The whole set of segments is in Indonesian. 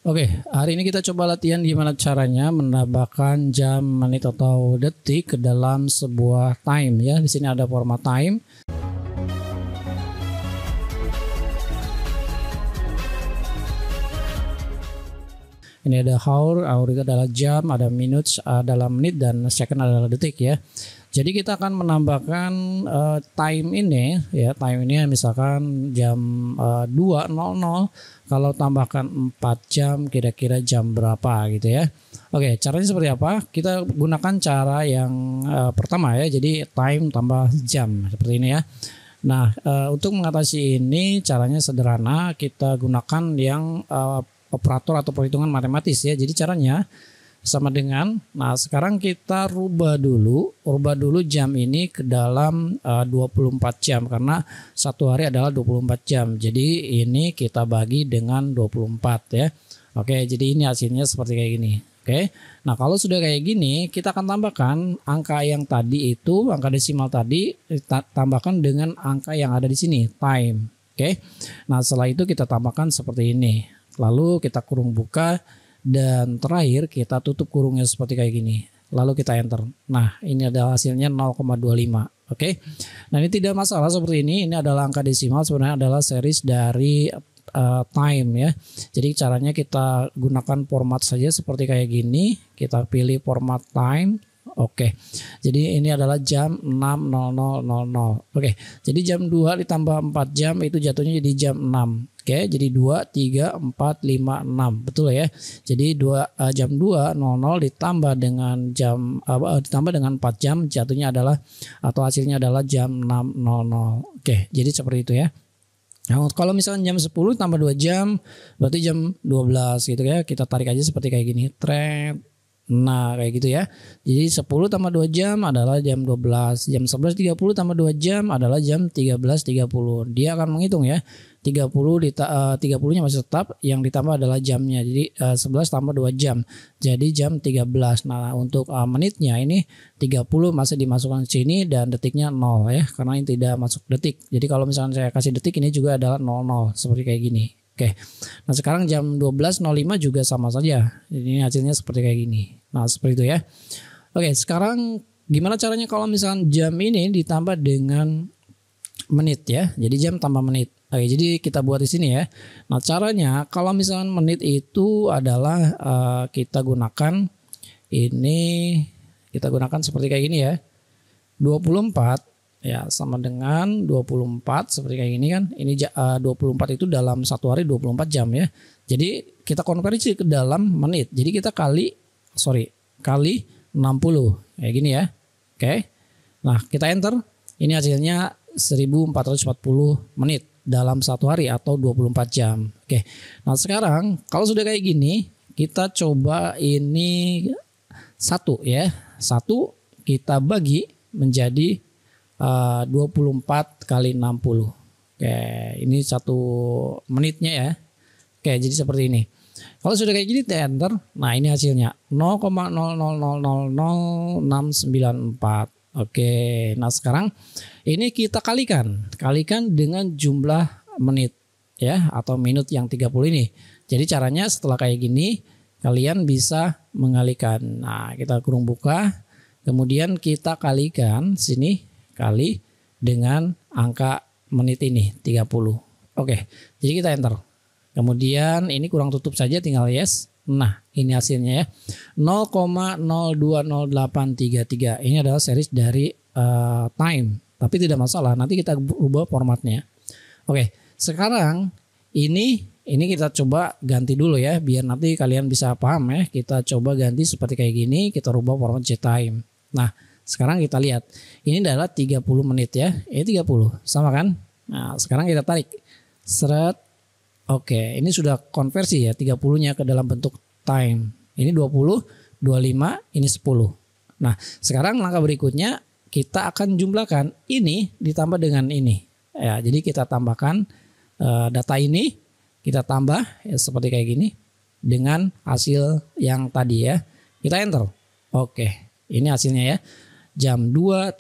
Oke, hari ini kita coba latihan gimana caranya menambahkan jam, menit atau detik ke dalam sebuah time ya. Di sini ada format time. Ini ada hour itu adalah jam, ada minutes adalah menit, dan second adalah detik ya. Jadi kita akan menambahkan time ini ya, time ini misalkan jam 2.00. Kalau tambahkan 4 jam kira-kira jam berapa gitu ya. Oke, caranya seperti apa? Kita gunakan cara yang pertama ya. Jadi time tambah jam seperti ini ya. Nah, untuk mengatasi ini caranya sederhana, kita gunakan yang operator atau perhitungan matematis ya. Jadi caranya sama dengan, nah sekarang kita rubah dulu jam ini ke dalam 24 jam karena satu hari adalah 24 jam. Jadi ini kita bagi dengan 24 ya. Oke, jadi ini hasilnya seperti kayak gini. Oke. Nah, kalau sudah kayak gini, kita akan tambahkan angka yang tadi itu, angka desimal tadi tambahkan dengan angka yang ada di sini, time. Oke. Nah, setelah itu kita tambahkan seperti ini. Lalu kita kurung buka dan terakhir kita tutup kurungnya seperti kayak gini. Lalu kita enter. Nah, ini adalah hasilnya 0,25. Oke. Nah, ini tidak masalah seperti ini. Ini adalah angka desimal, sebenarnya adalah series dari time ya. Jadi caranya kita gunakan format saja seperti kayak gini. Kita pilih format time. Oke. Jadi ini adalah jam 6.00. Oke. Jadi jam 2 ditambah 4 jam itu jatuhnya jadi jam 6. Oke, jadi 2, 3, 4, 5, 6. Betul ya. Jadi jam 2.00 ditambah dengan ditambah dengan 4 jam jatuhnya adalah atau hasilnya adalah jam 6.00. Oke, jadi seperti itu ya. Nah, kalau misalnya jam 10 tambah 2 jam berarti jam 12 gitu ya. Kita tarik aja seperti kayak gini. Nah, kayak gitu ya. Jadi 10 tambah 2 jam adalah jam 12. Jam 11.30 tambah 2 jam adalah jam 13.30. Dia akan menghitung ya. 30-nya masih tetap, yang ditambah adalah jamnya. Jadi 11 tambah 2 jam. Jadi jam 13. Nah, untuk menitnya ini 30 masih dimasukkan ke sini dan detiknya 0 ya. Karena ini tidak masuk detik. Jadi kalau misalnya saya kasih detik ini juga adalah 00 seperti kayak gini. Oke. Nah, sekarang jam 12.05 juga sama saja. Jadi ini hasilnya seperti kayak gini. Nah, seperti itu ya. Oke, sekarang gimana caranya kalau misalnya jam ini ditambah dengan menit ya. Jadi jam tambah menit. Oke, jadi kita buat di sini ya. Nah, caranya kalau misalnya menit itu adalah kita gunakan seperti kayak gini ya. 24 ya sama dengan 24 seperti kayak gini kan. Ini 24 itu dalam satu hari 24 jam ya. Jadi kita konversi ke dalam menit. Jadi kita kali 60 kayak gini ya. Oke. Nah, kita enter. Ini hasilnya 1440 menit dalam satu hari atau 24 jam. Oke. Nah, sekarang kalau sudah kayak gini, kita coba ini satu ya. Satu kita bagi menjadi 24 kali 60. Oke, ini 1 menitnya ya. Oke, jadi seperti ini. Kalau sudah kayak gini kita enter. Nah, ini hasilnya 0,0000694. Oke, nah sekarang ini kita kalikan dengan jumlah menit ya atau minut yang 30 ini. Jadi caranya setelah kayak gini kalian bisa mengalikan. Nah, kita kurung buka, kemudian kita kalikan sini kali dengan angka menit ini 30. Oke, jadi kita enter. Kemudian ini kurang tutup saja, tinggal yes. Nah, ini hasilnya ya. 0,020833. Ini adalah series dari time. Tapi tidak masalah, nanti kita ubah formatnya. Oke, sekarang ini kita coba ganti dulu ya, biar nanti kalian bisa paham ya. Kita coba ganti seperti kayak gini, kita rubah format time. Nah, sekarang kita lihat. Ini adalah 30 menit ya. Ini 30, sama kan? Nah, sekarang kita tarik. Seret. Oke, ini sudah konversi ya 30-nya ke dalam bentuk time. Ini 20, 25, ini 10. Nah, sekarang langkah berikutnya kita akan jumlahkan ini ditambah dengan ini. Ya, jadi kita tambahkan data ini, kita tambah ya, seperti kayak gini dengan hasil yang tadi ya. Kita enter. Oke, ini hasilnya ya. Jam 2.30.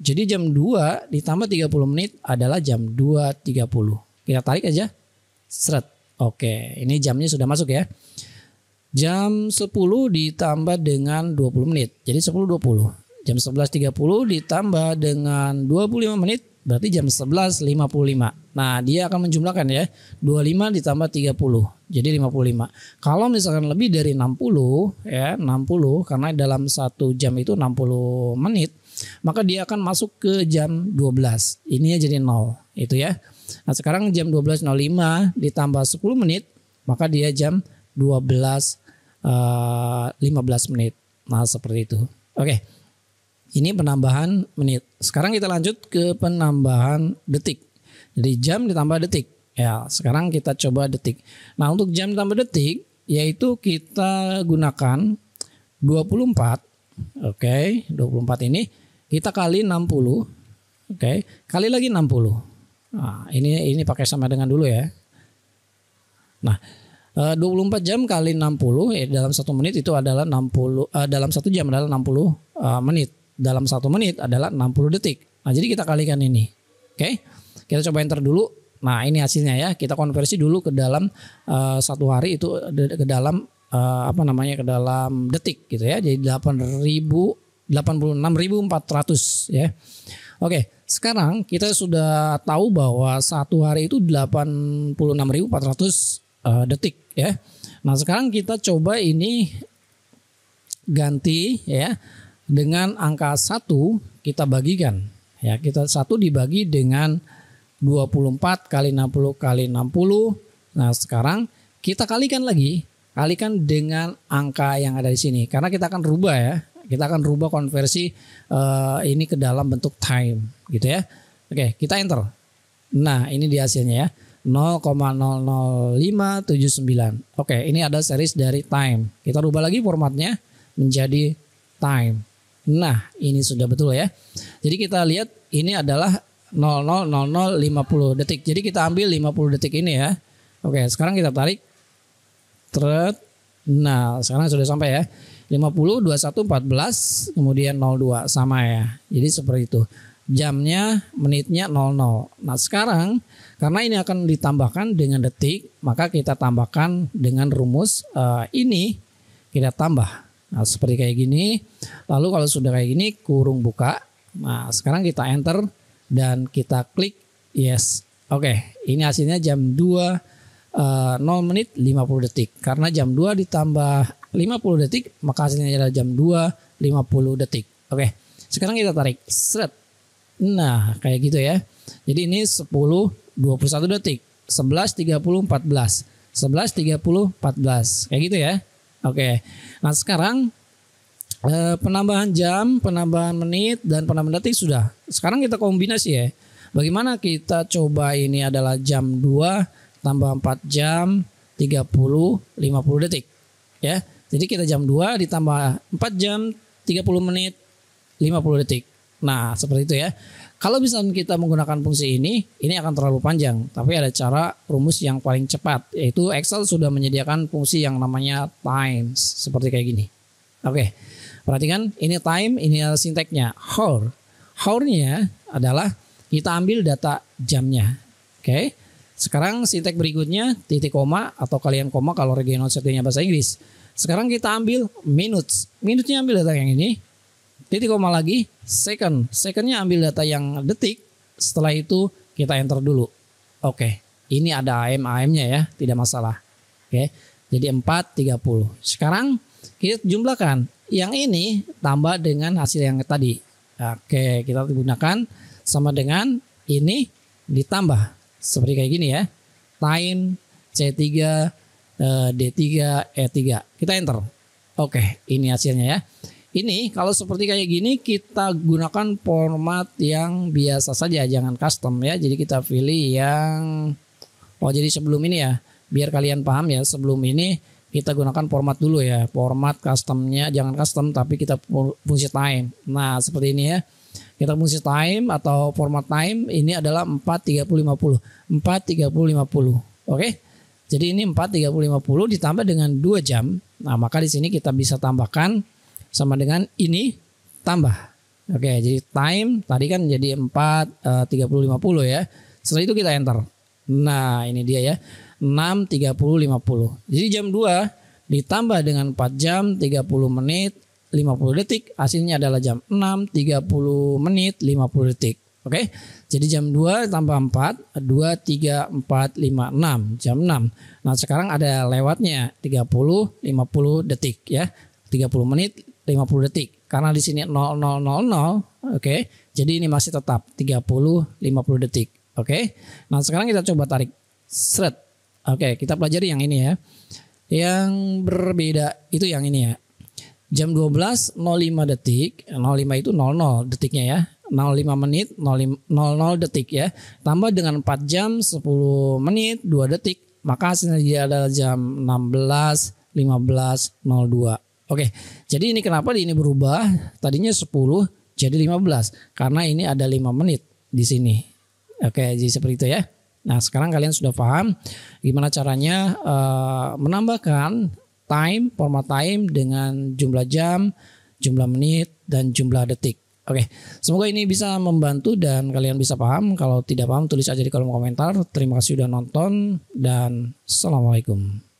Jadi jam 2 ditambah 30 menit adalah jam 2.30. Kita tarik aja. Seret. Oke, ini jamnya sudah masuk ya. Jam 10 ditambah dengan 20 menit. Jadi 10.20. Jam 11.30 ditambah dengan 25 menit. Berarti jam 11.55. Nah, dia akan menjumlahkan ya. 25 ditambah 30. Jadi 55. Kalau misalkan lebih dari 60 ya, 60 karena dalam 1 jam itu 60 menit, maka dia akan masuk ke jam 12. Ini jadi 0, itu ya. Nah, sekarang jam 12.05 ditambah 10 menit, maka dia jam 12.15 menit. Nah, seperti itu. Oke. Ini penambahan menit. Sekarang kita lanjut ke penambahan detik. Jadi jam ditambah detik. Ya, sekarang kita coba detik. Nah, untuk jam ditambah detik yaitu kita gunakan 24. Oke, 24 ini kita kali 60. Oke, kali lagi 60. Nah, ini pakai sama dengan dulu ya. Nah, 24 jam kali 60 ya, dalam 1 menit itu adalah 60, dalam 1 jam adalah 60 menit. Dalam 1 menit adalah 60 detik. Nah, jadi kita kalikan ini. Oke. Kita coba enter dulu. Nah, ini hasilnya ya. Kita konversi dulu ke dalam 1 hari itu ke dalam ke dalam detik gitu ya. Jadi 86.400 ya. Oke, sekarang kita sudah tahu bahwa 1 hari itu 86.400 detik ya. Nah, sekarang kita coba ini ganti ya. Dengan angka 1 kita bagikan ya, kita 1 dibagi dengan 24 kali 60 kali 60. Nah, sekarang kita kalikan lagi, kalikan dengan angka yang ada di sini karena kita akan rubah ya, kita akan rubah konversi ini ke dalam bentuk time gitu ya. Oke, kita enter. Nah, ini dia hasilnya ya, 0,00579. Oke, ini ada series dari time. Kita rubah lagi formatnya menjadi time. Nah, ini sudah betul ya. Jadi kita lihat ini adalah 000050 detik. Jadi kita ambil 50 detik ini ya. Oke, sekarang kita tarik. Nah, sekarang sudah sampai ya. 50, 21, 14, kemudian 02 sama ya. Jadi seperti itu. Jamnya, menitnya 00. Nah, sekarang karena ini akan ditambahkan dengan detik, maka kita tambahkan dengan rumus ini kita tambah. Nah, seperti kayak gini. Lalu kalau sudah kayak gini kurung buka. Nah, sekarang kita enter dan kita klik yes. Oke, ini hasilnya jam 2 0 menit 50 detik. Karena jam 2 ditambah 50 detik maka hasilnya adalah jam 2 50 detik. Oke, sekarang kita tarik seret. Nah, kayak gitu ya. Jadi ini 10 21 detik, 11 30 14, 11 30 14. Kayak gitu ya. Oke, nah sekarang penambahan jam, penambahan menit, dan penambahan detik sudah. Sekarang kita kombinasi ya. Bagaimana kita coba ini adalah jam 2 tambah 4 jam 30 50 detik. Ya, jadi kita jam 2 ditambah 4 jam 30 menit 50 detik. Nah, seperti itu ya. Kalau misalnya kita menggunakan fungsi ini akan terlalu panjang. Tapi ada cara rumus yang paling cepat, yaitu Excel sudah menyediakan fungsi yang namanya times seperti kayak gini. Oke, perhatikan ini time, ini sinteksnya hour. Hour-nya adalah kita ambil data jamnya. Oke, sekarang sinteks berikutnya titik koma atau kalian koma kalau regional settingnya bahasa Inggris. Sekarang kita ambil minutes. Minutes-nya ambil data yang ini. Titik koma lagi, second. Secondnya ambil data yang detik. Setelah itu kita enter dulu. Oke, ini ada AM-nya ya, tidak masalah. Oke, jadi 4.30. Sekarang kita jumlahkan. Yang ini tambah dengan hasil yang tadi. Oke, kita gunakan sama dengan ini ditambah. Seperti kayak gini ya. Time, C3, D3, E3. Kita enter. Oke, ini hasilnya ya. Ini kalau seperti kayak gini kita gunakan format yang biasa saja, jangan custom ya. Jadi kita pilih yang jadi sebelum ini ya, biar kalian paham ya, sebelum ini kita gunakan format dulu ya. Format customnya jangan custom tapi kita fungsi time. Nah, seperti ini ya. Kita fungsi time atau format time ini adalah 4.30.50. 4.30.50. Oke. Jadi ini 4.30.50 ditambah dengan 2 jam. Nah, maka di sini kita bisa tambahkan sama dengan ini tambah. Oke, jadi time tadi kan jadi 4.30.50 ya. Setelah itu kita enter. Nah, ini dia ya. 6, 30, 50. Jadi jam 2 ditambah dengan 4 jam 30 menit 50 detik, hasilnya adalah jam 6, 30 menit 50 detik. Oke. Jadi jam 2 tambah 4, 2, 3, 4, 5, 6, jam 6. Nah, sekarang ada lewatnya 30, 50 detik ya. 30 menit 50 detik. Karena di sini 0000, oke. Jadi ini masih tetap 30, 50 detik. Oke. Nah, sekarang kita coba tarik. Seret. Oke, kita pelajari yang ini ya. Yang berbeda itu yang ini ya. Jam 12.05 detik, 05 itu 00 detiknya ya. 05 menit 00 detik ya. Tambah dengan 4 jam 10 menit 2 detik, maka hasilnya dia adalah jam 16.15.02. Oke. Jadi ini kenapa ini berubah? Tadinya 10 jadi 15 karena ini ada 5 menit di sini. Oke, jadi seperti itu ya. Nah, sekarang kalian sudah paham gimana caranya menambahkan format time dengan jumlah jam, jumlah menit, dan jumlah detik. Oke, semoga ini bisa membantu dan kalian bisa paham. Kalau tidak paham tulis aja di kolom komentar. Terima kasih sudah nonton dan assalamualaikum.